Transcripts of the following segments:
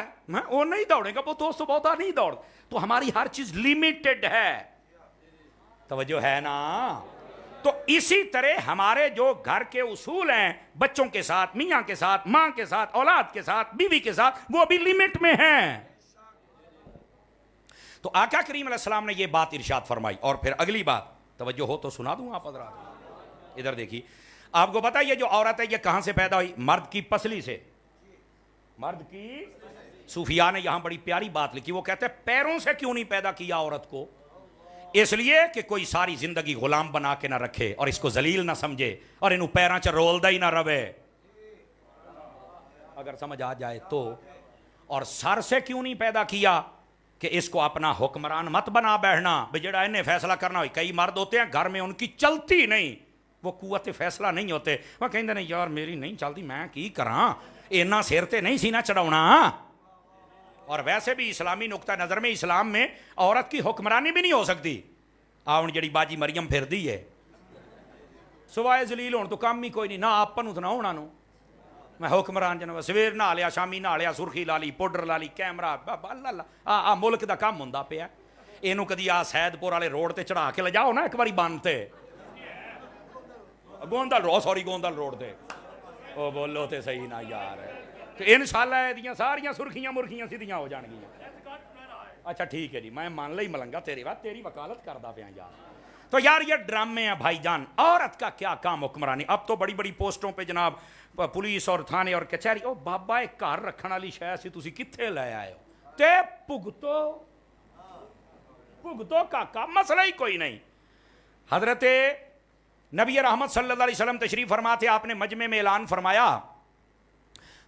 ہے وہ نہیں دوڑے گا, وہ دوست بہت نہیں دوڑ. تو ہماری ہر چیز لمیٹڈ ہے, توجہ ہے نا. تو اسی طرح ہمارے جو گھر کے اصول ہیں بچوں کے ساتھ, میاں کے ساتھ, ماں کے ساتھ, اولاد کے ساتھ, بیوی کے ساتھ, وہ بھی لمٹ میں ہیں. تو آقا کریم علیہ السلام نے یہ بات ارشاد فرمائی. اور پھر اگلی بات, توجہ ہو تو سنا دوں آپ حضرات. ادھر دیکھیے, آپ کو پتا یہ جو عورت ہے یہ کہاں سے پیدا ہوئی؟ مرد کی پسلی سے. مرد کی, صوفیاء نے یہاں بڑی پیاری بات لکھی, وہ کہتے ہیں پیروں سے کیوں نہیں پیدا کیا عورت کو؟ اس لیے کہ کوئی ساری زندگی غلام بنا کے نہ رکھے اور اس کو ذلیل نہ سمجھے اور انہوں پیراں چ رولدا ہی نہ رہے, اگر سمجھ آ جائے تو. اور سر سے کیوں نہیں پیدا کیا کہ اس کو اپنا حکمران مت بنا بیٹھنا, جڑا انہیں فیصلہ کرنا ہوئی. کئی مرد ہوتے ہیں گھر میں ان کی چلتی نہیں, وہ قوت فیصلہ نہیں ہوتے, وہ کہتے ہیں یار میری نہیں چلتی, میں کی کراں, اینا سیر تے نہیں سینہ چڑھاؤنا. اور ویسے بھی اسلامی نقطہ نظر میں اسلام میں عورت کی حکمرانی بھی نہیں ہو سکتی. آن جڑی باجی مریم پھر دی ہے سوائے ذلیل ہون تو کام ہی کوئی نہیں, نہ آپن اتنا ہونا نو میں حکمران جناب سویر نہ لیا شامی نہ لیا سرخی لا لی پاؤڈر لا لی کیمرہ اللہ اللہ ملک دا کام ہوندا پیا. اینو کدی سید پور والے روڈ تے چڑھا کے لے جاؤ نا ایک باری بانتے گوندل رو سوری گوندل روڈ تے, او بولو تے صحیح نہ یار, تو انشاءاللہ ایدیاں ساریاں سرخیاں مرخیاں سیدھیاں ہو جان گیاں. اچھا ٹھیک ہے جی, میں مان لئی ملنگا تیری بات, تیری وکالت کردا پیا یار. تو یار یہ ڈرامے ہیں بھائی جان. عورت کا کیا کام حکمرانی؟ اب تو بڑی بڑی پوسٹوں پہ جناب پولیس اور تھانے اور کچہری, او بابا ایک گھر رکھن والی شے سی تسی کتھے لے آئے ہو تے بھگتو کا مسئلہ ہی کوئی نہیں. حضرت نبی رحمت صلی اللہ علیہ وسلم تشریف فرما تھے, آپ نے مجمع میں اعلان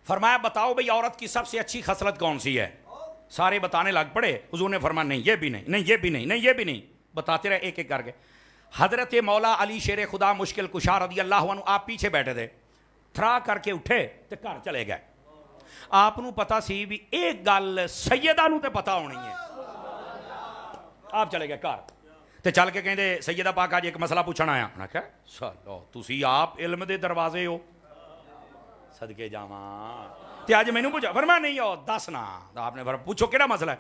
فرمایا بتاؤ بھئی عورت کی سب سے اچھی خصلت کون سی ہے؟ سارے بتانے لگ پڑے. حضور نے فرمایا نہیں یہ بھی نہیں, نہیں یہ بھی نہیں, نہیں یہ بھی نہیں, بتاتے رہے ایک ایک کر کے. حضرت مولا علی شیر خدا مشکل کشا رضی اللہ عنہ آپ پیچھے بیٹھے تھے, تھرا کر کے اٹھے تے گھر چلے گئے. آپ نو پتا سی بھی ایک گل سیدہ نو تے پتا ہونی ہے. آپ چلے گئے گھر تے چل کے کہندے سیدہ پاک آج ایک مسئلہ پوچھنا آیا. میں کہا چلو تسی آپ علم دے دروازے ہو, صدقے جاواں تے اج مینوں پوچھا. فرمایا نہیں ہو دس نا. آپ نے فرمایا پوچھو کیڑا مسئلہ ہے؟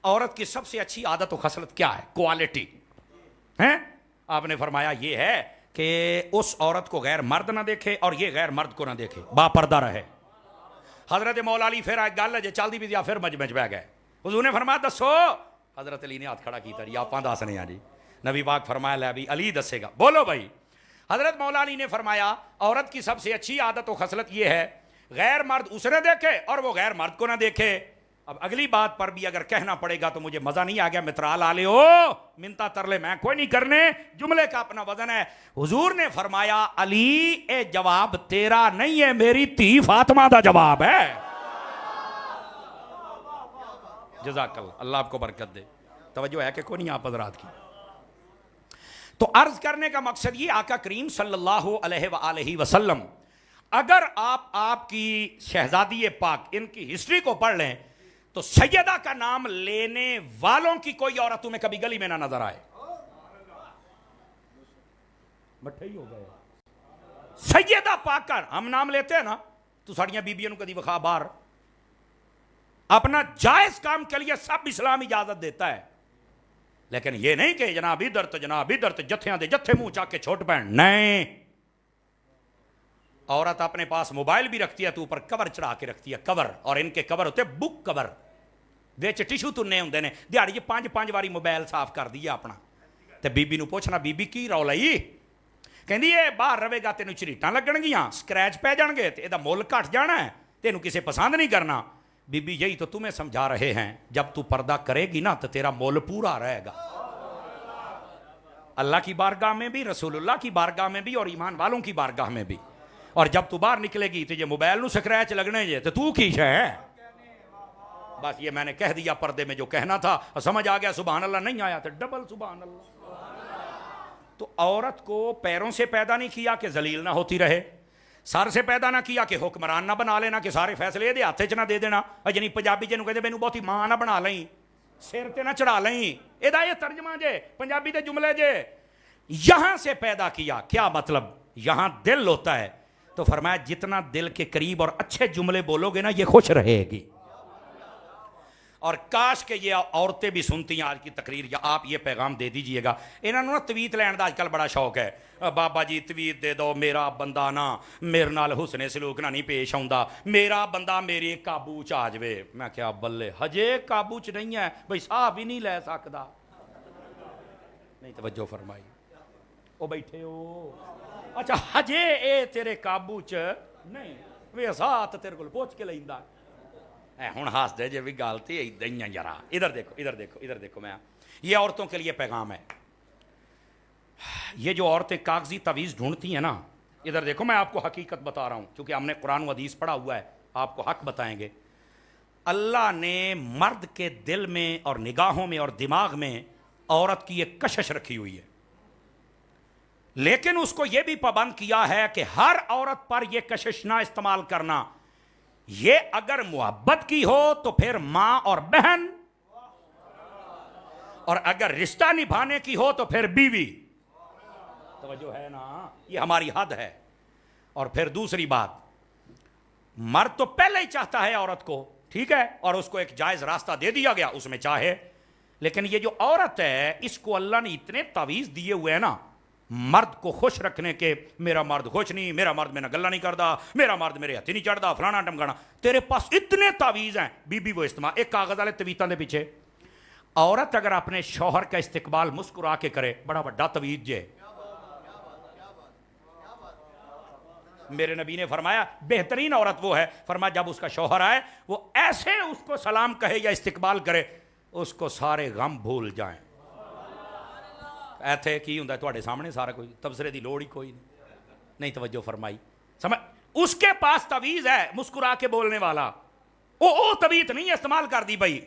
عورت کی سب سے اچھی عادت و خصلت کیا ہے, کوالٹی ہیں؟ آپ نے فرمایا یہ ہے کہ اس عورت کو غیر مرد نہ دیکھے اور یہ غیر مرد کو نہ دیکھے, با پردہ رہے. حضرت مولا علی پھر ایک گل ہے چل دی بھی پھر مجمع بہ گئے. حضور نے فرمایا دسو. حضرت علی نے ہاتھ کھڑا کیتا جی آپ دسنے ہیں جی. نبی پاک فرمایا لے بھی علی دسے گا, بولو بھائی. حضرت مولا علی نے فرمایا عورت کی سب سے اچھی عادت و خصلت یہ ہے غیر مرد اسے نہ دیکھے اور وہ غیر مرد کو نہ دیکھے. اب اگلی بات پر بھی اگر کہنا پڑے گا تو مجھے مزہ نہیں آ گیا, مترال آلے ہو منتا ترلے میں کوئی نہیں کرنے, جملے کا اپنا وزن ہے. حضور نے فرمایا علی اے جواب تیرا نہیں ہے, میری تھی فاطمہ دا جواب ہے. جزاک اللہ, اللہ آپ کو برکت دے. توجہ ہے کہ کوئی نہیں آپ حضرات کی؟ تو عرض کرنے کا مقصد یہ آقا کریم صلی اللہ علیہ وآلہ وسلم اگر آپ کی شہزادی پاک ان کی ہسٹری کو پڑھ لیں تو سیدہ کا نام لینے والوں کی کوئی عورت تمہیں کبھی گلی میں نہ نظر آئے. مٹھے ہی ہو گئے. سیدہ پاک کا ہم نام لیتے ہیں نا تو ساڑیاں بیبیوں کو کدی وخا باہر, اپنا جائز کام کے لیے سب اسلام اجازت دیتا ہے, لیکن یہ نہیں کہ جناب ادھر تو جتھیاں دے جتھے منہ چاک کے چھوٹ پہن. نہیں, عورت اپنے پاس موبائل بھی رکھتی ہے تو اوپر کور چڑھا کے رکھتی ہے, کور, اور ان کے کور ہوتے بک کور, وچ ٹیشو تنے ہوندے نے. دیہڑی 5 واری موبائل صاف کر دیا اپنا. تے بی بی نو پوچھنا بی بی کی رولا ہی؟ کہندی اے باہر رہے گا تینوں چریٹاں لگن گیاں, سکریچ پہ جان گے, تے دا مول گھٹ جانا ہے, تینوں کسے پسند نہیں کرنا. بی بی یہی تو تمہیں سمجھا رہے ہیں, جب تو پردہ کرے گی نا تو تیرا مول پورا رہے گا, اللہ کی بارگاہ میں بھی, رسول اللہ کی بارگاہ میں بھی, اور ایمان والوں کی بارگاہ میں بھی. اور جب تو باہر نکلے گی تو یہ موبائل نو سکریچ لگنے جے تو کی شے ہے. بس یہ میں نے کہہ دیا پردے میں جو کہنا تھا, سمجھ آ گیا. سبحان اللہ نہیں آیا تو ڈبل سبحان اللہ. تو عورت کو پیروں سے پیدا نہیں کیا کہ ذلیل نہ ہوتی رہے, سر سے پیدا نہ کیا کہ حکمران نہ بنا لینا, کہ سارے فیصلے دے ہاتھ چ نہ دے دینا. یعنی پنجابی جنوں کہتے مینوں بہتی ماں نہ بنا لیں, سر تے نہ چڑھا لیں, یہ ترجمہ جے پنجابی دے جملے جے. یہاں سے پیدا کیا, کیا مطلب؟ یہاں دل ہوتا ہے, تو فرمایا جتنا دل کے قریب اور اچھے جملے بولو گے نا یہ خوش رہے گی. اور کاش کہ یہ عورتیں بھی سنتی ہیں آج کی تقریر, یا آپ یہ پیغام دے دیجئے گا. انہوں نے تویت لین دا آج کل بڑا شوق ہے, بابا جی تویت دے دو, میرا بندہ نا میرے نال حسن سلوک نہ نہیں پیش آؤں, میرا بندہ میرے قابو چ آ جائے. میں کیا بلے ہجے قابو چ نہیں ہے بھئی, ساہ بھی نہیں لے سکتا. نہیں توجہ فرمائی, او بیٹھے ہو, اچھا ہجے اے تیرے قابو چ نہیں, وے ساتھ تیرے کو پوچھ کے لیندا ہوں ہاس دے جے بھی گالتی ادھر ہی یارا. ادھر دیکھو ادھر دیکھو ادھر دیکھو, میں یہ عورتوں کے لیے پیغام ہے. یہ جو عورتیں کاغذی تعویذ ڈھونڈتی ہیں نا, ادھر دیکھو میں آپ کو حقیقت بتا رہا ہوں, چونکہ ہم نے قرآن و حدیث پڑھا ہوا ہے, آپ کو حق بتائیں گے. اللہ نے مرد کے دل میں اور نگاہوں میں اور دماغ میں عورت کی ایک کشش رکھی ہوئی ہے, لیکن اس کو یہ بھی پابند کیا ہے کہ ہر عورت پر یہ کشش نہ استعمال کرنا. یہ اگر محبت کی ہو تو پھر ماں اور بہن, اور اگر رشتہ نبھانے کی ہو تو پھر بیوی. توجہ ہے نا, یہ ہماری حد ہے. اور پھر دوسری بات, مرد تو پہلے ہی چاہتا ہے عورت کو, ٹھیک ہے, اور اس کو ایک جائز راستہ دے دیا گیا, اس میں چاہے. لیکن یہ جو عورت ہے, اس کو اللہ نے اتنے تعویذ دیے ہوئے ہیں نا مرد کو خوش رکھنے کے. میرا مرد خوش نہیں, میرا مرد میں نہ گلہ نہیں کرتا, میرا مرد میرے ہاتھی نہیں چڑھتا, فلانا ٹمکانا. تیرے پاس اتنے تعویذ ہیں, بی بی وہ استعمال. ایک کاغذ والے تویتاں دے پیچھے عورت اگر اپنے شوہر کا استقبال مسکرا کے کرے, بڑا بڑا تویز جے. میرے نبی نے فرمایا بہترین عورت وہ ہے, فرمایا جب اس کا شوہر آئے وہ ایسے اس کو سلام کہے یا استقبال کرے, اس کو سارے غم بھول جائیں. ایتھے کی ہوندا ہے تواڈے سامنے سارا کوئی, تبصرے دی لوڑ ہی کوئی نہیں. توجہ فرمائی, سمجھ, اس کے پاس تعویذ ہے مسکرا کے بولنے والا. او تویت نہیں استعمال کر دی بھائی,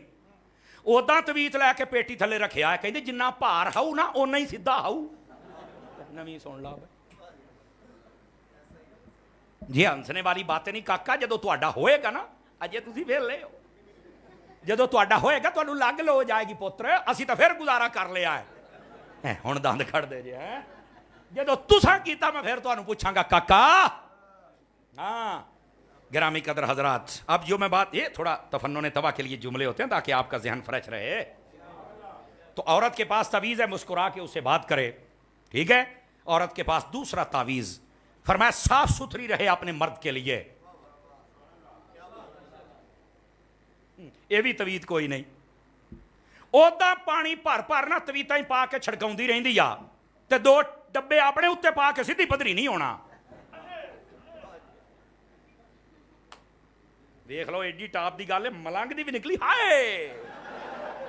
اودا تویت لے کے پیٹی تھلے رکھیا ہے, کہندے جنہ بھار ہو نا اونا ہی سیدھا ہو. نویں سن لا جی, ہنسنے والی باتیں نہیں کاکا, جدو تہاڈا ہوئے گا نا, اجے تسی ویلے ہو, جدو تہاڈا ہوئے گا تہانوں لگ لو جائے گی پتر, اسی تو پھر گزارا کر لیا ہے. ہن دند کھڑ دے جے, جدو تساں کیتا میں پھر تہانوں پوچھاں گا کاکا. ہاں گرامی قدر حضرات, اب جو میں بات, یہ تھوڑا تفنن طبع کے لیے جملے ہوتے ہیں تاکہ آپ کا ذہن فریش رہے. تو عورت کے پاس تعویذ ہے مسکرا کے اسے بات کرے, ٹھیک ہے. عورت کے پاس دوسرا تعویذ, فرمایا صاف ستھری رہے اپنے مرد کے لیے. یہ بھی تویت کوئی نہیں, اودا پانی بھر بھر نہ تویتاں ہی پا کے چھڑکاؤندی رہندی آ, تے 2 ڈبے اپنے اتنے پا کے سیدھی پدری نہیں ہونا. دیکھ لو ایڈی ٹاپ دی گل ہے, ملنگ دی بھی نکلی, ہائے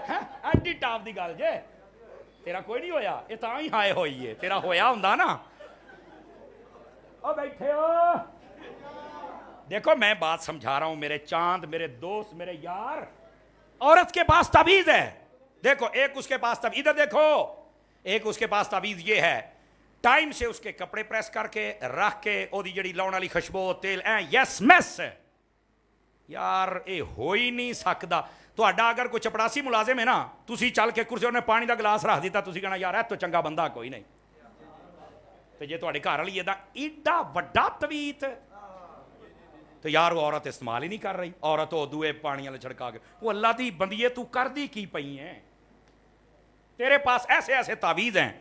ایڈی ٹاپ دی گل جے. تیرا کوئی نہیں ہویا, یہ تاں ہی ہائے ہوئی ہے, تیرا ہویا ہوندا نا. او بیٹھے ہو, دیکھو میں بات سمجھا رہا ہوں میرے چاند, میرے دوست, میرے یار. عورت کے پاس تعویذ ہے, دیکھو ایک اس کے پاس تعویذ, ادھر دیکھو, ایک اس کے پاس تعویذ یہ ہے, ٹائم سے اس کے کپڑے پریس کر کے رکھ کے او دی جڑی لاؤن والی خوشبو تیل یس میس. یار اے ہو ہی نہیں سکدا. تہاڈا اگر کوئی چپڑاسی ملازم ہے نا, تسی چل کے کرسی نے پانی دا گلاس رکھ دیتا, تسی کہنا یار تو چنگا بندہ کوئی نہیں. تو جے تہاڈے گھر والی ایڈا وڈا تویت, تو یار وہ عورت استعمال ہی نہیں کر رہی. عورت وہ دوئے پانی والے چھڑکا کے, وہ اللہ دی بندیے تو کر دی کی پئی ہیں. تیرے پاس ایسے ایسے تعویذ ہیں.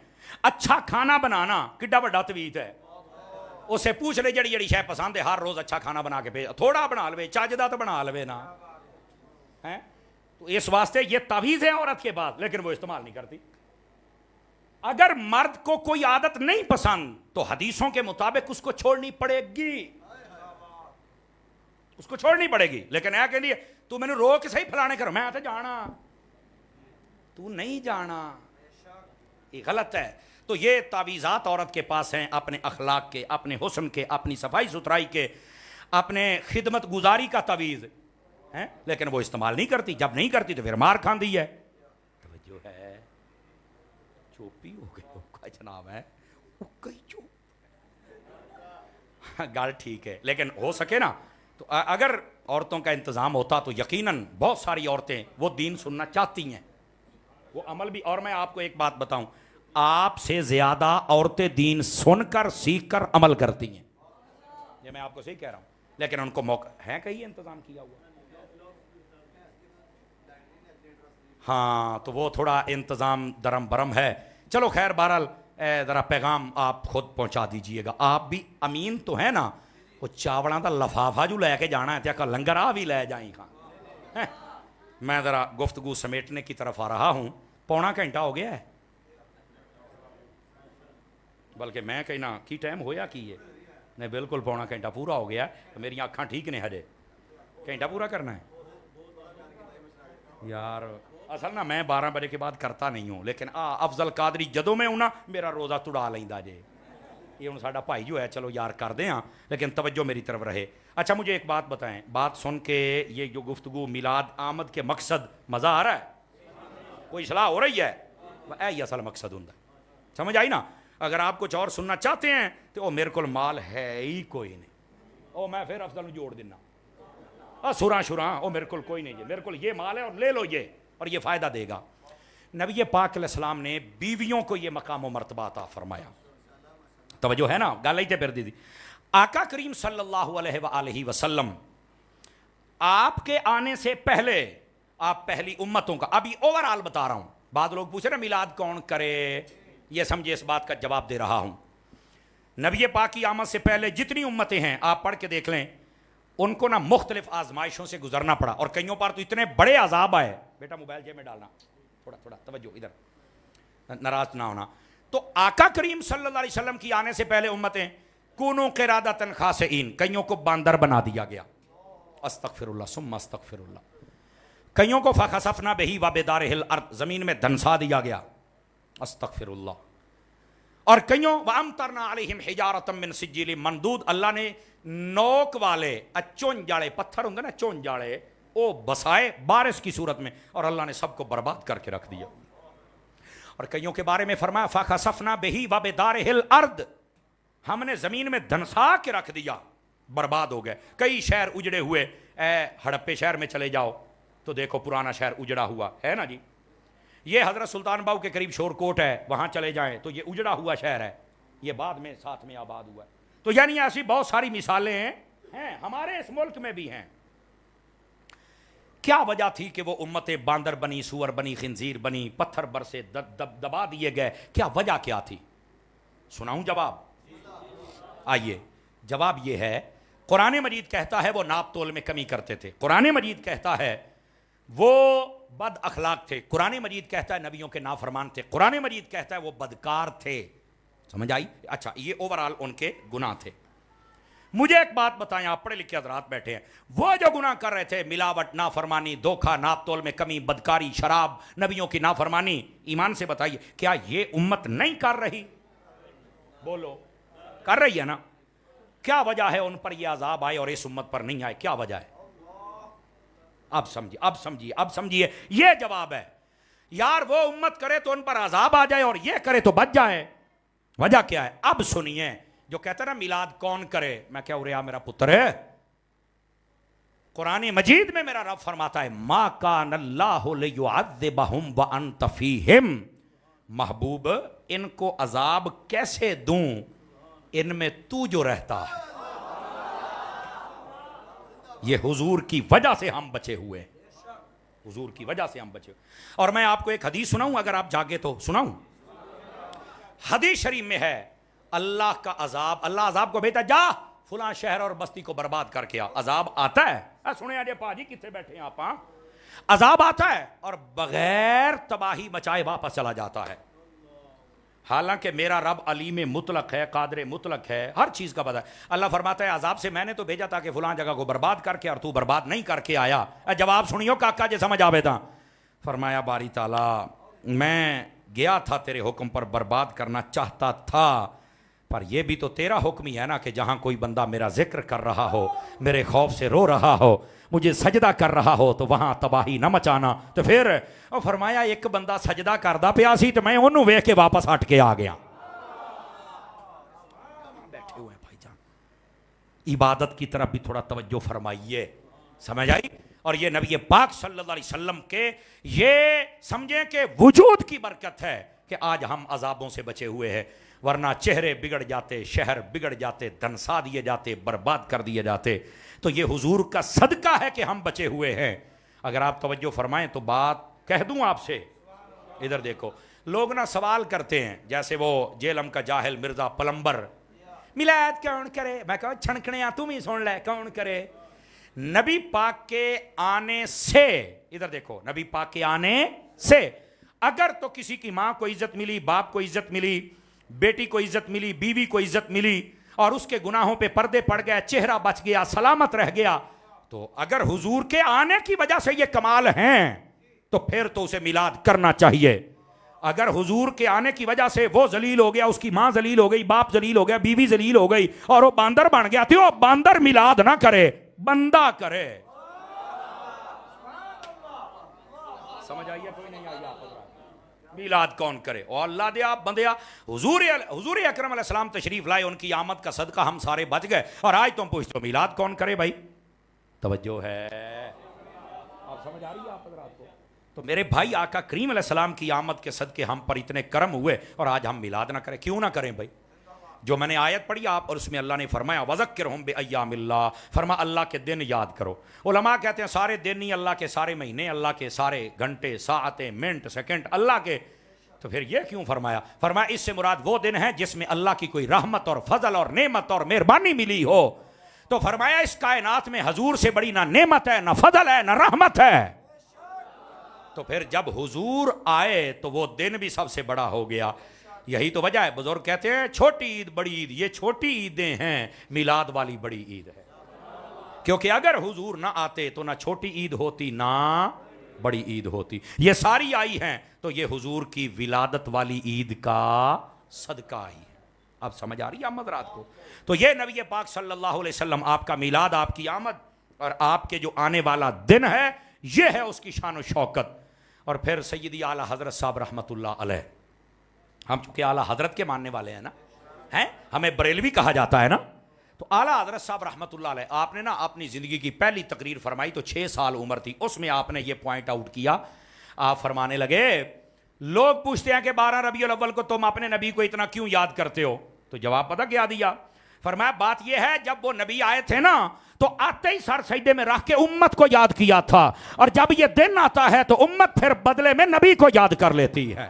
اچھا کھانا بنانا کڈا بڑا تویت ہے. اسے پوچھ لے جڑی جڑی شے پسند ہے, ہر روز اچھا کھانا بنا کے بھیج, تھوڑا بنا لوے, چاجدہ تو بنا لوے نا. تو اس واسطے یہ تعویذ ہے عورت کے بعد, لیکن وہ استعمال نہیں کرتی. اگر مرد کو کوئی عادت نہیں پسند تو حدیثوں کے مطابق اس کو چھوڑنی پڑے گی, اس کو چھوڑنی پڑے گی. لیکن اے کہ لیے تو میں نے رو کے صحیح پھلانے کرو, میں تو جانا, تو نہیں جانا, یہ غلط ہے. تو یہ تعویذات عورت کے پاس ہیں, اپنے اخلاق کے, اپنے حسن کے, اپنی صفائی ستھرائی کے, اپنے خدمت گزاری کا تعویذ ہے, لیکن وہ استعمال نہیں کرتی. جب نہیں کرتی تو پھر مار کھاندی ہے. توجہ ہے, چوپی ہو گئی جناب ہے, گل ٹھیک ہے, لیکن ہو سکے نا تو اگر عورتوں کا انتظام ہوتا تو یقیناً بہت ساری عورتیں وہ دین سننا چاہتی ہیں, وہ عمل بھی. اور میں آپ کو ایک بات بتاؤں, آپ سے زیادہ عورتیں دین سن کر سیکھ کر عمل کرتی ہیں, یہ میں آپ کو صحیح کہہ رہا ہوں. لیکن ان کو موقع ہے, کہیں انتظام کیا ہوا. ہاں تو وہ تھوڑا انتظام درم برم ہے. چلو خیر بہرحال ذرا پیغام آپ خود پہنچا دیجئے گا. آپ بھی امین تو ہیں نا؟ وہ چاوڑاں دا لفافہ جو لے کے جانا ہے تیا لنگر آ بھی لے جائیں خان. میں ذرا گفتگو سمیٹنے کی طرف آ رہا ہوں. پونا گھنٹہ ہو گیا ہے، بلکہ میں کہنا کی ٹائم ہویا کی ہے نہیں، بالکل پونا گھنٹہ پورا ہو گیا. میری آنکھاں ٹھیک نے ہجے گھنٹہ پورا کرنا ہے یار. اصل نا میں 12 بجے کے بعد کرتا نہیں ہوں، لیکن افضل قادری جدوں میں ہوں نا میرا روزہ تڑا لیندا جے. یہ ہوں ساڈا بھائی جو ہے چلو یار کر دیں ہاں، لیکن توجہ میری طرف رہے. اچھا مجھے ایک بات بتائیں، بات سن کے یہ جو گفتگو میلاد آمد کے مقصد مزہ آ رہا ہے؟ کوئی اصلاح ہو رہی ہے؟ اے اصل مقصد ہوں، سمجھ آئی نا؟ اگر آپ کچھ اور سننا چاہتے ہیں تو وہ میرے کو مال ہے ہی کوئی نہیں، او میں پھر افضل جوڑ دینا سراں شراں، او میرے کو کوئی نہیں جی، میرے کو یہ مال ہے اور لے لو یہ، اور یہ فائدہ دے گا. نبی پاک علیہ السلام نے بیویوں کو یہ مقام و مرتبہ عطا فرمایا. توجہ ہے نا؟ گل ہی تے پھر دی آقا کریم صلی اللہ علیہ وآلہ وسلم آپ کے آنے سے پہلے آپ پہلی امتوں کا، ابھی اوورآل بتا رہا ہوں. بعض لوگ پوچھ رہے ہیں میلاد کون کرے، یہ سمجھے اس بات کا جواب دے رہا ہوں. نبی پاک کی آمد سے پہلے جتنی امتیں ہیں آپ پڑھ کے دیکھ لیں، ان کو نہ مختلف آزمائشوں سے گزرنا پڑا، اور کئیوں پر تو اتنے بڑے عذاب آئے. بیٹا موبائل جیب میں ڈالنا، تھوڑا تھوڑا توجہ ادھر، ناراض نہ ہونا. تو آقا کریم صلی اللہ علیہ وسلم کی آنے سے پہلے امتیں کونوا قرادۃ خاسئین، کئیوں کو باندر بنا دیا گیا، استغفر اللہ ثم استغفر اللہ. کئیوں کو فخسفنا بہ وبدارہ الارض، زمین میں دھنسا دیا گیا، استغفر اللہ. اور کئیوں وامطرنا علیہم حجارۃ من سجیل منضود، اللہ نے نوک والے چون جاڑے پتھر ہوں گے نا، چون جاڑے وہ بسائے بارش کی صورت میں، اور اللہ نے سب کو برباد کر کے رکھ دیا. اور کئیوں کے بارے میں فرمایا فخسفنا بہ وبدارہ الارض، ہم نے زمین میں دھنسا کے رکھ دیا، برباد ہو گئے. کئی شہر اجڑے ہوئے، اے ہڑپے شہر میں چلے جاؤ تو دیکھو پرانا شہر اجڑا ہوا ہے نا جی. یہ حضرت سلطان باؤ کے قریب شور کوٹ ہے، وہاں چلے جائیں تو یہ اجڑا ہوا شہر ہے، یہ بعد میں ساتھ میں آباد ہوا ہے. تو یعنی ایسی بہت ساری مثالیں ہیں ہمارے اس ملک میں بھی ہیں. کیا وجہ تھی کہ وہ امتیں باندر بنی، سور بنی، خنزیر بنی، پتھر برسے دبا دیے گئے؟ کیا وجہ کیا تھی؟ سناؤں جواب؟ آئیے جواب یہ ہے، قرآن مجید کہتا ہے وہ ناپ تول میں کمی کرتے تھے، قرآن مجید کہتا ہے وہ بد اخلاق تھے، قرآن مجید کہتا ہے نبیوں کے نافرمان تھے، قرآن مجید کہتا ہے وہ بدکار تھے. سمجھ آئی؟ اچھا یہ اوورآل ان کے گناہ تھے. مجھے ایک بات بتائیں، آپ پڑھے لکھے حضرات بیٹھے ہیں، وہ جو گناہ کر رہے تھے، ملاوٹ، نافرمانی، دھوکہ، ناپ تول میں کمی، بدکاری، شراب، نبیوں کی نافرمانی، ایمان سے بتائیے کیا یہ امت نہیں کر رہی؟ بولو کر رہی ہے نا؟ کیا وجہ ہے ان پر یہ عذاب آئے اور اس امت پر نہیں آئے؟ کیا وجہ ہے؟ اب سمجھیے یہ جواب ہے. یار وہ امت کرے تو ان پر عذاب آ جائے اور یہ کرے تو بچ جائے. وجہ کیا ہے؟ اب سنیے. جو کہتا ہے نا میلاد کون کرے، میں کیا اریا میرا پتر ہے، قرآن مجید میں میرا رب فرماتا ہے ما کان اللہ لیعذبہم وانت فیہم، محبوب ان کو عذاب کیسے دوں ان میں تو جو رہتا ہے. یہ حضور کی وجہ سے ہم بچے ہوئے، حضور کی وجہ سے ہم بچے ہوئے. اور میں آپ کو ایک حدیث سناؤں، اگر آپ جاگے تو سناؤں. حدیث شریف میں ہے اللہ کا عذاب، اللہ عذاب کو بھیجتا، جا فلاں شہر اور بستی کو برباد کر کے آ. عذاب آتا ہے، سنیں آجے پاجی کتنے بیٹھے ہیں آپ، عذاب آتا ہے اور بغیر تباہی مچائے واپس چلا جاتا ہے. حالانکہ میرا رب علیم مطلق ہے، قادر مطلق ہے، ہر چیز کا پتہ ہے. اللہ فرماتا ہے عذاب سے میں نے تو بھیجا تھا کہ فلاں جگہ کو برباد کر کے، اور تو برباد نہیں کر کے آیا. جواب سنیو کاکا جی سمجھ آوے تھا. فرمایا باری تعالیٰ میں گیا تھا تیرے حکم پر، برباد کرنا چاہتا تھا، پر یہ بھی تو تیرا حکم ہی ہے نا کہ جہاں کوئی بندہ میرا ذکر کر رہا ہو، میرے خوف سے رو رہا ہو، مجھے سجدہ کر رہا ہو، تو وہاں تباہی نہ مچانا. تو پھر فرمایا ایک بندہ سجدہ کردہ پیا سی تو میں انہوں ویکھ کے واپس ہٹ کے آ گیا. بیٹھے ہوئے بھائی جان، عبادت کی طرف بھی تھوڑا توجہ فرمائیے، سمجھ آئی؟ اور یہ نبی پاک صلی اللہ علیہ وسلم کے یہ سمجھیں کہ وجود کی برکت ہے کہ آج ہم عذابوں سے بچے ہوئے ہیں، ورنہ چہرے بگڑ جاتے، شہر بگڑ جاتے، دھنسا دیے جاتے، برباد کر دیے جاتے. تو یہ حضور کا صدقہ ہے کہ ہم بچے ہوئے ہیں. اگر آپ توجہ فرمائیں تو بات کہہ دوں آپ سے؟ ادھر دیکھو، لوگ نا سوال کرتے ہیں جیسے وہ جیلم کا جاہل مرزا پلمبر، میلاد کون کرے؟ میں کہا چھنکنے تم ہی سن لے، کون کرے؟ نبی پاک کے آنے سے، ادھر دیکھو، نبی پاک کے آنے سے اگر تو کسی کی ماں کو عزت ملی، باپ کو عزت ملی، بیٹی کو عزت ملی، بیوی کو عزت ملی، اور اس کے گناہوں پہ پردے پڑ گئے، چہرہ بچ گیا، سلامت رہ گیا، تو اگر حضور کے آنے کی وجہ سے یہ کمال ہیں تو پھر تو اسے میلاد کرنا چاہیے۔ اگر حضور کے آنے کی وجہ سے وہ ذلیل ہو گیا، اس کی ماں ذلیل ہو گئی، باپ ذلیل ہو گیا، بیوی ذلیل ہو گئی، اور وہ باندر بن گیا، تو وہ باندر میلاد نہ کرے، بندہ کرے۔ سمجھ آئیے کوئی نہیں آئی؟ آپ میلاد کون کرے؟ اور اللہ دے آپ بندیا، حضور اکرم علیہ السلام تشریف لائے، ان کی آمد کا صدقہ ہم سارے بچ گئے، اور آج تم پوچھتے ہو میلاد کون کرے؟ بھائی توجہ ہے؟ آپ سمجھ آ رہی ہے آپ حضرات کو؟ تو میرے بھائی، آقا کریم علیہ السلام کی آمد کے صدقے ہم پر اتنے کرم ہوئے، اور آج ہم میلاد نہ کریں؟ کیوں نہ کریں بھائی؟ جو میں نے آیت پڑھی آپ، اور اس میں اللہ نے فرمایا وَذَكِّرْهُمْ بِأَيَّامِ اللَّهِ، فرما اللہ کے دن یاد کرو۔ علماء کہتے ہیں سارے دن نہیں، اللہ کے سارے مہینے، اللہ کے سارے گھنٹے، ساعتیں، منٹ، سیکنڈ اللہ کے۔ تو پھر یہ کیوں فرمایا؟ فرمایا اس سے مراد وہ دن ہے جس میں اللہ کی کوئی رحمت اور فضل اور نعمت اور مہربانی ملی ہو۔ تو فرمایا اس کائنات میں حضور سے بڑی نہ نعمت ہے، نہ فضل ہے، نہ رحمت ہے۔ تو پھر جب حضور آئے تو وہ دن بھی سب سے بڑا ہو گیا۔ یہی تو وجہ ہے، بزرگ کہتے ہیں چھوٹی عید بڑی عید، یہ چھوٹی عیدیں ہیں، میلاد والی بڑی عید ہے۔ کیونکہ اگر حضور نہ آتے تو نہ چھوٹی عید ہوتی، نہ بڑی عید ہوتی۔ یہ ساری آئی ہیں تو یہ حضور کی ولادت والی عید کا صدقہ آئی ہے۔ اب سمجھ آ رہی ہے حضرات کو؟ تو یہ نبی پاک صلی اللہ علیہ وسلم، آپ کا میلاد، آپ کی آمد، اور آپ کے جو آنے والا دن ہے، یہ ہے اس کی شان و شوکت۔ اور پھر سیدی اعلیٰ حضرت صاحب رحمۃ اللہ علیہ، ہم چونکہ اعلیٰ حضرت کے ماننے والے ہیں نا، ہیں ہمیں بریلوی کہا جاتا ہے نا، تو اعلیٰ حضرت صاحب رحمۃ اللہ علیہ، آپ نے نا اپنی زندگی کی پہلی تقریر فرمائی تو 6 سال عمر تھی، اس میں آپ نے یہ پوائنٹ آؤٹ کیا۔ آپ فرمانے لگے لوگ پوچھتے ہیں کہ 12 ربیع الاول کو تم اپنے نبی کو اتنا کیوں یاد کرتے ہو؟ تو جواب پتہ کیا دیا؟ فرمایا بات یہ ہے جب وہ نبی آئے تھے نا تو آتے ہی سر سجدے میں رکھ کے امت کو یاد کیا تھا، اور جب یہ دن آتا ہے تو امت پھر بدلے میں نبی کو یاد کر لیتی ہے۔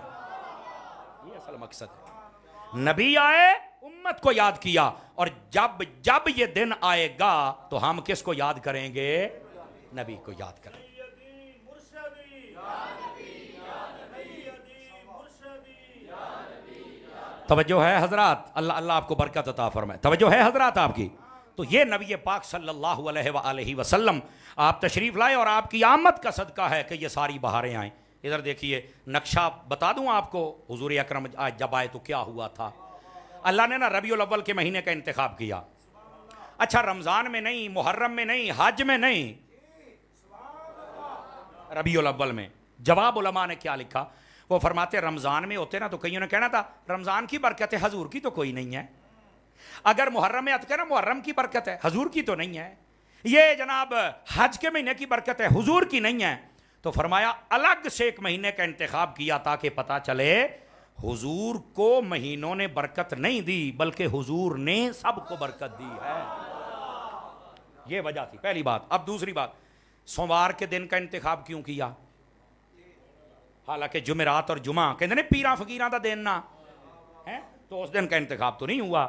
یہ اصل مقصد ہے، نبی آئے امت کو یاد کیا، اور جب یہ دن آئے گا تو ہم کس کو یاد کریں گے؟ نبی کو یاد کریں گے۔ توجہ ہے حضرات؟ اللہ اللہ آپ کو برکت عطا فرمائے۔ توجہ ہے حضرات آپ کی؟ تو یہ نبی پاک صلی اللہ علیہ وآلہ وسلم آپ تشریف لائے، اور آپ کی آمد کا صدقہ ہے کہ یہ ساری بہاریں آئیں۔ ادھر دیکھیے نقشہ بتا دوں آپ کو، حضور اکرم جب آئے تو کیا ہوا تھا۔ اللہ نے نا ربیع الاول کے مہینے کا انتخاب کیا۔ اچھا رمضان میں نہیں، محرم میں نہیں، حج میں نہیں، ربیع الاول میں۔ جواب علماء نے کیا لکھا؟ وہ فرماتے رمضان میں ہوتے نا تو کئیوں نے کہنا تھا رمضان کی برکت ہے، حضور کی تو کوئی نہیں ہے۔ اگر محرم میں آتے کہنا محرم کی برکت ہے، حضور کی تو نہیں ہے۔ یہ جناب حج کے مہینے کی برکت ہے، حضور کی نہیں ہے۔ تو فرمایا الگ سے ایک مہینے کا انتخاب کیا تاکہ پتہ چلے حضور کو مہینوں نے برکت نہیں دی بلکہ حضور نے سب کو برکت دی ہے۔ یہ وجہ تھی پہلی بات۔ اب دوسری بات، سوموار کے دن کا انتخاب کیوں کیا؟ حالانکہ جمعرات اور جمعہ کہتے ہیں پیراں فقیراں دا دن نہ ہے، تو اس دن کا انتخاب تو نہیں ہوا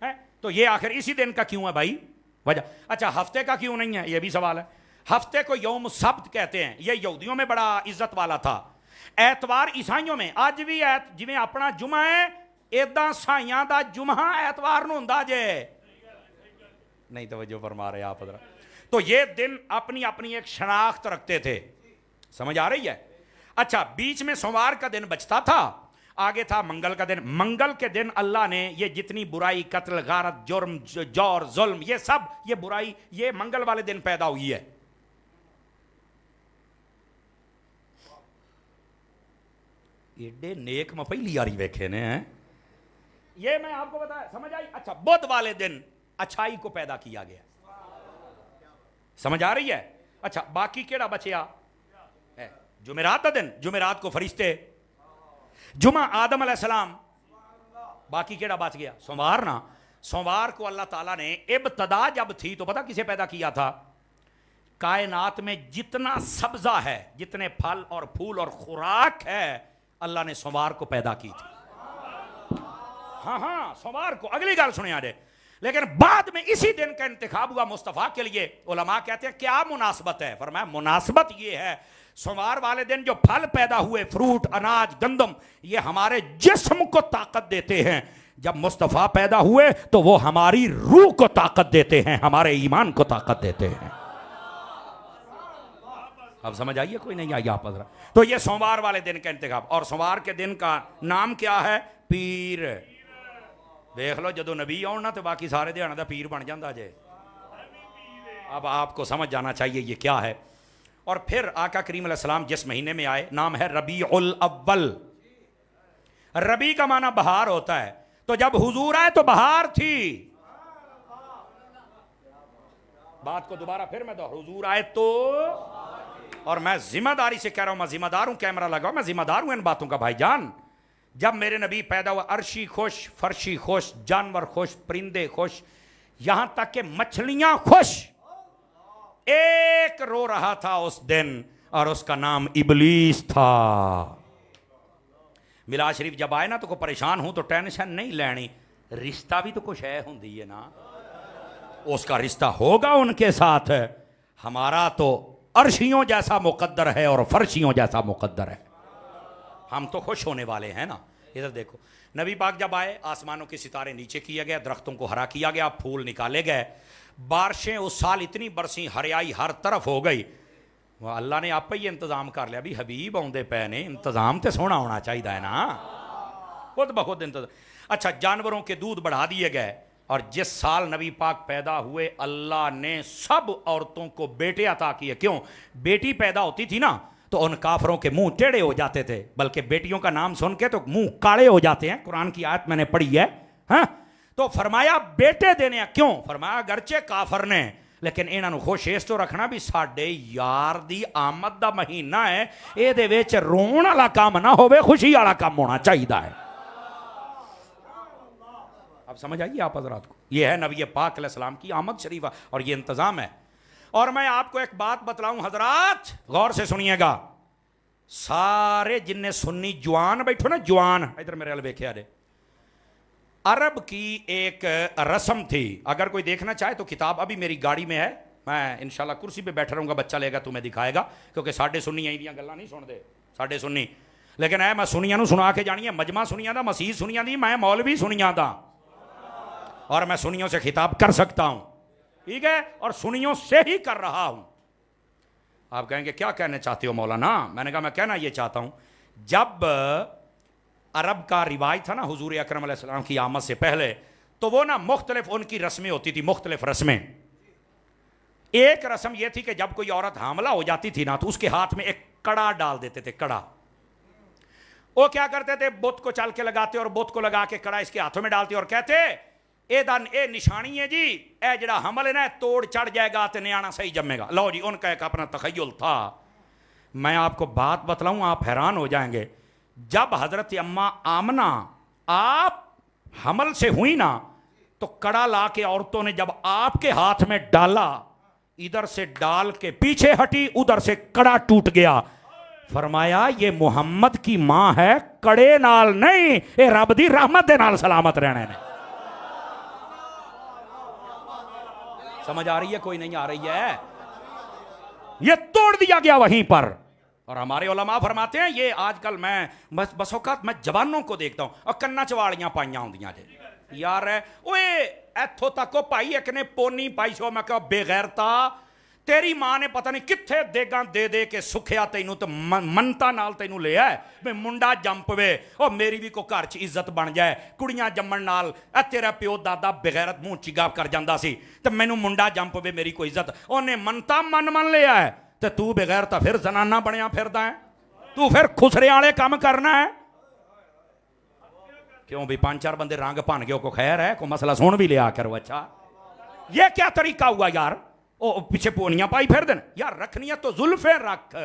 ہے، تو یہ آخر اسی دن کا کیوں ہے بھائی؟ وجہ اچھا ہفتے کا کیوں نہیں ہے؟ یہ بھی سوال ہے۔ ہفتے کو یوم سبت کہتے ہیں، یہ یہودیوں میں بڑا عزت والا تھا۔ ایتوار عیسائیوں میں اج بھی جویں اپنا جمعہ ہے ایداں سائیاں دا جمعہ ایتوار نوں ہوندا جے، نہیں توجہ فرما رہے آپ حضرات۔ تو یہ دن اپنی اپنی ایک شناخت رکھتے تھے، سمجھ آ رہی ہے؟ اچھا بیچ میں سوموار کا دن بچتا تھا، آگے تھا منگل کا دن۔ منگل کے دن اللہ نے یہ جتنی برائی، قتل، غارت، جرم، جور، ظلم، یہ سب یہ برائی یہ منگل والے دن پیدا ہوئی ہے۔ ایڈے نیک میں پہلی یاری ویکھے نے ہیں، یہ میں آپ کو بتایا، سمجھ آئی؟ اچھا بدھ والے دن اچھائی کو پیدا کیا گیا، سمجھ آ رہی ہے؟ اچھا باقی کیڑا بچیا؟ جمعرات کا دن، جمعرات کو فرشتے، جمعہ آدم علیہ السلام، باقی کیڑا بچ گیا؟ سوموار نا۔ سوموار کو اللہ تعالیٰ نے ابتدا جب تھی تو پتہ کسے پیدا کیا تھا؟ کائنات میں جتنا سبزہ ہے، جتنے پھل اور پھول اور خوراک ہے، اللہ نے سوموار کو پیدا کی تھی. ہاں سوموار کو. اگلی گل سنیں آجے. لیکن بعد میں اسی دن کا انتخاب ہوا مصطفیٰ کے لیے. علماء کہتے ہیں کیا مناسبت ہے؟ فرمایا مناسبت یہ ہے سوموار والے دن جو پھل پیدا ہوئے، فروٹ، اناج، گندم، یہ ہمارے جسم کو طاقت دیتے ہیں. جب مصطفیٰ پیدا ہوئے تو وہ ہماری روح کو طاقت دیتے ہیں، ہمارے ایمان کو طاقت دیتے ہیں. اب سمجھ آئیے کوئی نہیں آئی آپ حضرات؟ تو یہ سوموار والے دن کا انتخاب. اور سوموار کے دن کا نام کیا ہے؟ پیر. دیکھ لو جدو نبی آؤ نا تو باقی سارے دیہانا دا پیر بن جاندہ جے. اب آپ کو سمجھ جانا چاہیے یہ کیا ہے. اور پھر آقا کریم علیہ السلام جس مہینے میں آئے نام ہے ربیع الاول. ربیع کا معنی بہار ہوتا ہے. تو جب حضور آئے تو بہار تھی. بات کو دوبارہ پھر میں حضور آئے تو، اور میں ذمہ داری سے کہہ رہا ہوں، میں ذمہ دار ہوں، کیمرہ لگاؤ، میں ذمہ دار ہوں ان باتوں کا بھائی جان. جب میرے نبی پیدا ہوا عرشی خوش، فرشی خوش، جانور خوش، پرندے خوش، یہاں تک کہ مچھلیاں خوش. ایک رو رہا تھا اس دن اور اس کا نام ابلیس تھا. میلاد شریف جب آئے نا تو کوئی پریشان ہوں تو ٹینشن نہیں لینی، رشتہ بھی تو کچھ ہے ہوندی ہے نا، اس کا رشتہ ہوگا ان کے ساتھ. ہمارا تو عرشیوں جیسا مقدر ہے اور فرشیوں جیسا مقدر ہے. ہم تو خوش ہونے والے ہیں نا. ادھر دیکھو نبی پاک جب آئے آسمانوں کے ستارے نیچے کیا گیا، درختوں کو ہرا کیا گیا، پھول نکالے گئے، بارشیں اس سال اتنی برسی، ہریائی ہر طرف ہو گئی. وہ اللہ نے آپ پہ یہ انتظام کر لیا بھی حبیب آؤندے پے نے، انتظام تے سونا ہونا چاہیے ہے نا، خود بخود انتظام. اچھا جانوروں کے دودھ بڑھا دیے گئے. اور جس سال نبی پاک پیدا ہوئے اللہ نے سب عورتوں کو بیٹے عطا کیے. کیوں؟ بیٹی پیدا ہوتی تھی نا تو ان کافروں کے منہ ٹیڑے ہو جاتے تھے، بلکہ بیٹیوں کا نام سن کے تو منہ کاڑے ہو جاتے ہیں. قرآن کی آیت میں نے پڑھی ہے. ہاں تو فرمایا بیٹے دینے. کیوں؟ فرمایا اگرچہ کافر نے، لیکن انہاں نو خوش اس تو رکھنا بھی ساڈے یار دی آمد دا مہینہ ہے، اے دے وچ رون والا کام نہ ہوے، خوشی والا کام ہونا چاہیے ہے. اب سمجھ آئیے آپ حضرات کو؟ یہ ہے نبی پاک علیہ السلام کی آمد شریفہ اور یہ انتظام ہے. اور میں آپ کو ایک بات بتلاؤں حضرات، غور سے سنیے گا. سارے جن سنی جوان بیٹھو نا، جوان ادھر میرے والے دیکھے آجے. عرب کی ایک رسم تھی، اگر کوئی دیکھنا چاہے تو کتاب ابھی میری گاڑی میں ہے، میں انشاءاللہ کرسی پہ بیٹھا رہوں گا، بچہ لے گا تمہیں دکھائے گا، کیونکہ ساڈے سنی یہی دیاں گلاں نہیں سن دے ساڈے سنی. لیکن میں سنیاں نو سنا کے جانی ہے، مجمع سنیاں دا، مسیح سنیاں دی، میں مولوی سنیاں دا، اور میں سنیوں سے خطاب کر سکتا ہوں. ٹھیک ہے؟ اور سنیوں سے ہی کر رہا ہوں. آپ کہیں گے کیا کہنا چاہتے ہو مولانا؟ میں نے کہا میں کہنا یہ چاہتا ہوں، جب عرب کا روایت تھا نا حضور اکرم علیہ السلام کی آمد سے پہلے، تو وہ نا مختلف ان کی رسمیں ہوتی تھی، مختلف رسمیں. ایک رسم یہ تھی کہ جب کوئی عورت حاملہ ہو جاتی تھی نا تو اس کے ہاتھ میں ایک کڑا ڈال دیتے تھے. کڑا وہ کیا کرتے تھے؟ بت کو چل کے لگاتے اور بت کو لگا کے کڑا اس کے ہاتھوں میں ڈالتے اور کہتے اے نشانی ہے جی، اے جڑا حمل ہے نا توڑ چڑھ جائے گا تو نیانا صحیح جمے گا. لو جی، ان کا ایک اپنا تخیل تھا. میں آپ کو بات بتلاؤں آپ حیران ہو جائیں گے. جب حضرت اماں آمنہ آپ حمل سے ہوئی نا تو کڑا لا کے عورتوں نے جب آپ کے ہاتھ میں ڈالا، ادھر سے ڈال کے پیچھے ہٹی، ادھر سے کڑا ٹوٹ گیا. فرمایا یہ محمد کی ماں ہے، کڑے نال نہیں، اے رب دی رحمت دے نال سلامت رہنے نے. سمجھ آ رہی ہے کوئی نہیں آ رہی ہے؟ یہ توڑ دیا گیا وہیں پر. اور ہمارے علماء فرماتے ہیں یہ آج کل میں بس اوقات میں جوانوں کو دیکھتا ہوں اور کنہ چوالیاں پائیاں ہوندیاں جے یار ہے اوے ایتھو تک کو پائی ایک نے پونی پائی سو. میں کہا بے غیرتا، تیری ماں نے پتہ نہیں کتھے دیگاں دے دے کے سکھیا تینوں تو منتا نال تینوں لے آئے میں منڈا جم پوے اور میری بھی کو گھر چ عزت بن جائے. کڑیاں جمن نال اے تیرا پیو دادا بغیرت منہ چگا کر جاندا سی تے مینوں منڈا جم پوے میری کوئی عزت. اونے منتا من لے آئے تے تو بغیرتا پھر زنانہ بنیا پھردا ہے، تو پھر خسرے والے کام کرنا ہے. کیوں بھی 5-4 بندے رنگ پان گئے کو خیر ہے، کو مسئلہ سن بھی لیا کرو. اچھا یہ کیا طریقہ ہوا یار؟ او پیچھے پونیاں پائی پھر دن یار، رکھنیاں تو زلفیں رکھ.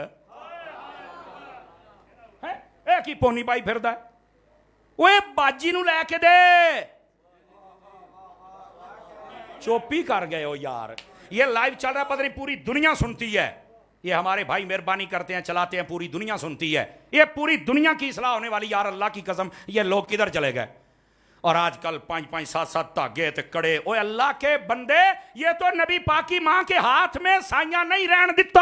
ایک ہی پونی پائی پھر دا اوے باجی نو لے کے دے. چوپی کر گئے ہو یار. یہ لائیو چل رہا ہے, پتہ نہیں پوری دنیا سنتی ہے. یہ ہمارے بھائی مہربانی کرتے ہیں, چلاتے ہیں, پوری دنیا سنتی ہے. یہ پوری دنیا کی اصلاح ہونے والی, یار اللہ کی قسم یہ لوگ کدھر چلے گئے؟ اور آج کل 5-5 7-7 دھاگے تے کڑے. اوے اللہ کے بندے, یہ تو نبی پاک کی ماں کے ہاتھ میں سائیاں نہیں رہن دیتا.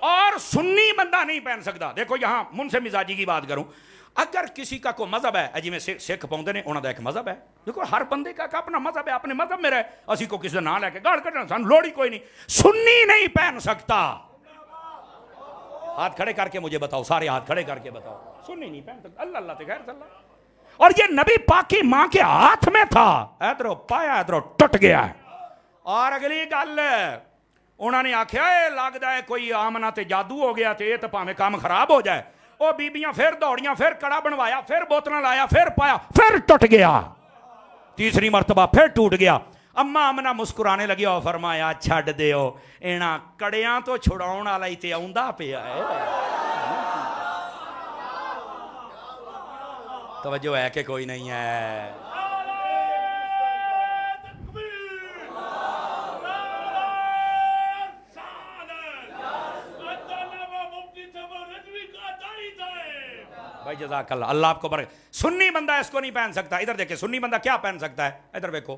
اور سنی بندہ نہیں پہن سکتا. دیکھو یہاں من سے مزاجی کی بات کروں, اگر کسی کا کوئی مذہب ہے, جی میں سکھ پاؤندے نے انہوں دا ایک مذہب ہے. دیکھو ہر بندے کا اپنا مذہب ہے, اپنے مذہب میں رہے. اسی کو کسی نہ لے کے گاڑ کٹنا, سان لوڑی کوئی نہیں. سنی نہیں پہن سکتا. ہاتھ کھڑے کر کے مجھے بتاؤ, سارے ہاتھ کھڑے کر کے بتاؤ, سنی نہیں پہن سکتا. اللہ اللہ تے خیر صلی اللہ. اور یہ نبی پاک کی ماں کے ہاتھ میں تھا. ادھرو پایا ادھرو ٹوٹ گیا ہے. اور اگلی گل انہوں نے آخیا لگتا ہے کوئی آمنا تے جادو ہو گیا تے یہ تو پاویں کام خراب ہو جائے. وہ بیبیاں پھر دوڑیاں, پھر کڑا بنوایا, پھر بوتل لایا, پھر پایا, پھر ٹوٹ گیا. تیسری مرتبہ پھر ٹوٹ گیا. اما آمنا مسکرانے لگی اور فرمایا چھڈ دیو, اینا کڑیاں تو چھڑاؤن والا ہی تے آوندا پیا ہے. توجہ ہے کہ کوئی نہیں ہے؟ بھائی جزاک اللہ, اللہ آپ کو برکت. سنی بندہ اس کو نہیں پہن سکتا. ادھر دیکھیں سنی بندہ کیا پہن سکتا ہے, ادھر دیکھو.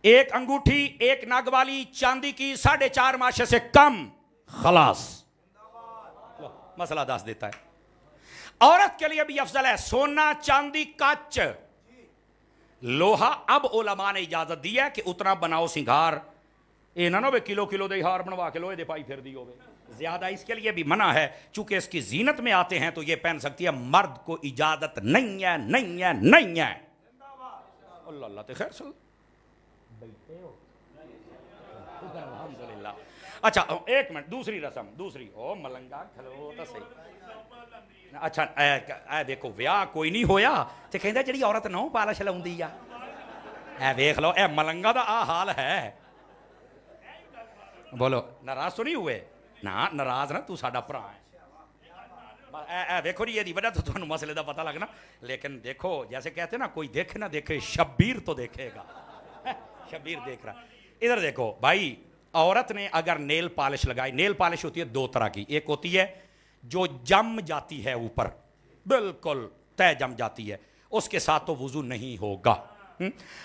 ایک انگوٹھی, ایک ناگ والی چاندی کی 4.5 ماشے سے کم, خلاص مسئلہ دس دیتا ہے. عورت کے لیے بھی افضل ہے سونا, چاندی, کچ, لوہا. اب علماء نے اجازت دی ہے کہ اتنا بناؤ سنگھار, اے نہ نو کلو کلو دے ہار بنوا کے لوہے دے پائی پھر دی ہوئے. زیادہ اس کے لیے بھی منع ہے, چونکہ اس کی زینت میں آتے ہیں تو یہ پہن سکتی ہے. مرد کو اجازت نہیں ہے, نہیں ہے, نہیں ہے. اللہ اللہ تے خیر صلی. الحمدللہ. اچھا ایک منٹ, دوسری رسم, دوسری. او ملنگا کھلو تو صحیح. اچھا اے دیکھو ویاہ کوئی نہیں ہویا تے کہندا جڑی عورت نو پالش لاوندی آ, اے ویکھ لو اے ملنگا دا آ حال ہے. بولو ناراض تو نہیں ہوئے؟ نہ ناراض نہ, تو ساڈا بھرا ہے. اے دیکھو جی یہ وجہ تو تھانوں مسئلے دا پتہ لگنا. لیکن دیکھو جیسے کہتے ہیں نا, کوئی دیکھے نہ دیکھے شبیر تو دیکھے گا. شبیر دیکھ رہا. ادھر دیکھو بھائی, عورت نے اگر نیل پالش لگائی, نیل پالش ہوتی ہے 2 طرح کی. ایک ہوتی ہے جو جم جاتی ہے اوپر, بالکل طے جم جاتی ہے, اس کے ساتھ تو وضو نہیں ہوگا.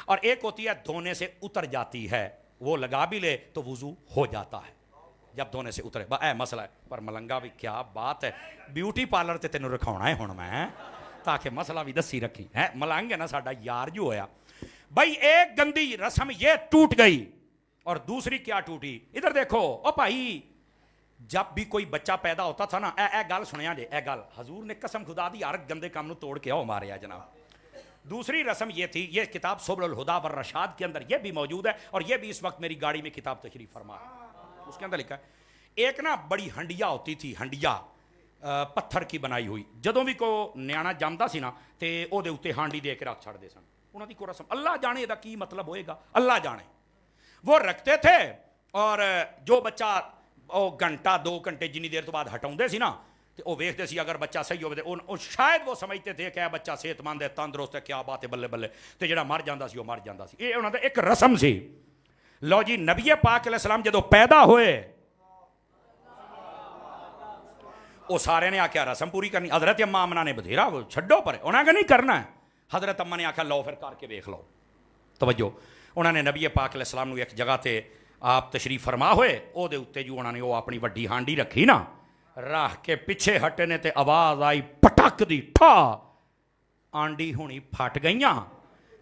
اور ایک ہوتی ہے دھونے سے اتر جاتی ہے, وہ لگا بھی لے تو وضو ہو جاتا ہے جب دھونے سے اترے. اے مسئلہ ہے. پر ملنگا بھی کیا بات ہے, بیوٹی پارلر تے تینوں رکھاؤنا ہے ہن میں, تاکہ مسئلہ بھی دسی رکھی ہے. ملنگ ہے نا ساڈا یار جو ہویا. بھائی ایک گندی رسم یہ ٹوٹ گئی, اور دوسری کیا ٹوٹی؟ ادھر دیکھو. او بھائی جب بھی کوئی بچہ پیدا ہوتا تھا نا, اے گل سنیا جے, اے گل حضور نے قسم خدا دی ہر گندے کام نو توڑ کے ماریا جناب. دوسری رسم یہ تھی, یہ کتاب سبل الہدا والرشاد کے اندر یہ بھی موجود ہے, اور یہ بھی اس وقت میری گاڑی میں کتاب تشریف فرما ہے, اس کے اندر لکھا ہے. ایک نا بڑی ہنڈیا ہوتی تھی, ہنڈیا پتھر کی بنائی ہوئی. جدوں بھی کو نیانا جامدا سی نا تے او دے اوتے ہانڈی دے کے رکھ چھڑ دے سن. انہاں دی کو رسم اللہ جانے دا کی مطلب ہوئے گا, اللہ جانے. وہ رکھتے تھے, اور جو بچہ او گھنٹہ 2 گھنٹے جنی دیر تو بعد ہٹاؤندے سی نا, تے او ویکھدے سی اگر بچہ صحیح ہوے تے شاید وہ سمجھتے تھے کہ بچہ صحت مند ہے, تندرست ہے, کیا بات ہے, بلے بلے. تے جڑا مر جاندا سی وہ مر جاندا سی. یہ انہاں دا ایک رسم سی. لو جی نبی پاک علیہ السلام جدوں پیدا ہوئے, وہ سارے نے آکھیا رسم پوری کرنی. حضرت اماں آمنہ نے بتھیرا چھڈو پر, انہاں کہ نہیں کرنا ہے. حضرت اماں نے آکھیا لو پھر کر کے ویکھ لو. توجہ, انہوں نے نبی پاک علیہ السلام نو ایک جگہ تے آپ تشریف فرما ہوئے, او دے اوتے جو انہوں نے وہ اپنی وڈی ہانڈی رکھی نا, راہ کے پیچھے ہٹے نے تے آواز آئی پٹک دی ٹھا, آنڈی ہونی پھٹ گئیاں,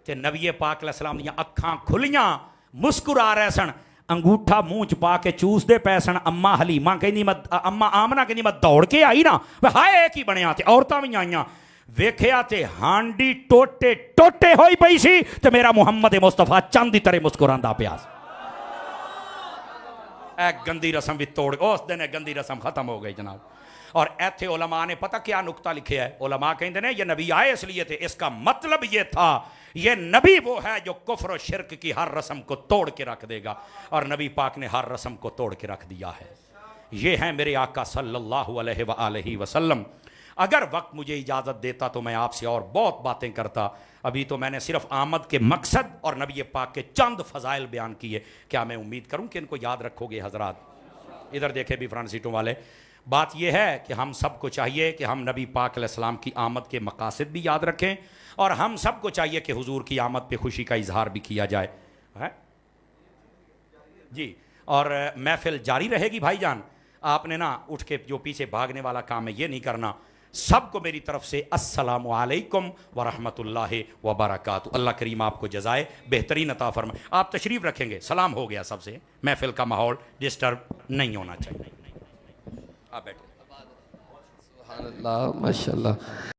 تے نبی پاک علیہ السلام دیاں اکھاں کھلیاں, مسکرا رہے سن, انگوٹھا منہ چ پا کے چوس دے پے سن. اما حلیمہ کہندی میں, اما آمنہ کہندی میں دوڑ کے آئی نا, ہائے کی بنیا, تے عورتاں وی آئیاں. ویکھیا تے ہانڈی ٹوٹے ٹوٹے ہوئی پئی سی, تے میرا محمد مصطفیٰ چاندی طرح مسکراندا پیا. اے گندی رسم بھی توڑ, اس دن گندی رسم ختم ہو گئی جناب. اور ایتھے علماء نے پتہ کیا نکتہ لکھے ہے. علماء کہندے نے یہ نبی آئے اس لیے تھے, اس کا مطلب یہ تھا یہ نبی وہ ہے جو کفر و شرک کی ہر رسم کو توڑ کے رکھ دے گا, اور نبی پاک نے ہر رسم کو توڑ کے رکھ دیا ہے. یہ ہیں میرے آقا صلی اللہ علیہ وآلہ وسلم. اگر وقت مجھے اجازت دیتا تو میں آپ سے اور بہت باتیں کرتا. ابھی تو میں نے صرف آمد کے مقصد اور نبی پاک کے چند فضائل بیان کیے. کیا میں امید کروں کہ ان کو یاد رکھو گے حضرات؟ ادھر دیکھیں بھی فرنٹ سیٹوں والے، بات یہ ہے کہ ہم سب کو چاہیے کہ ہم نبی پاک علیہ السلام کی آمد کے مقاصد بھی یاد رکھیں، اور ہم سب کو چاہیے کہ حضور کی آمد پہ خوشی کا اظہار بھی کیا جائے. جی، اور محفل جاری رہے گی بھائی جان. آپ نے نا اٹھ کے جو پیچھے بھاگنے والا کام ہے یہ نہیں کرنا. سب کو میری طرف سے السلام علیکم ورحمۃ اللہ وبرکاتہ. اللہ کریم آپ کو جزائے بہترین عطا فرمائے. آپ تشریف رکھیں گے؟ سلام ہو گیا سب سے. محفل کا ماحول ڈسٹرب نہیں ہونا چاہیے. آپ بیٹھیں. سبحان اللہ، ماشاء اللہ.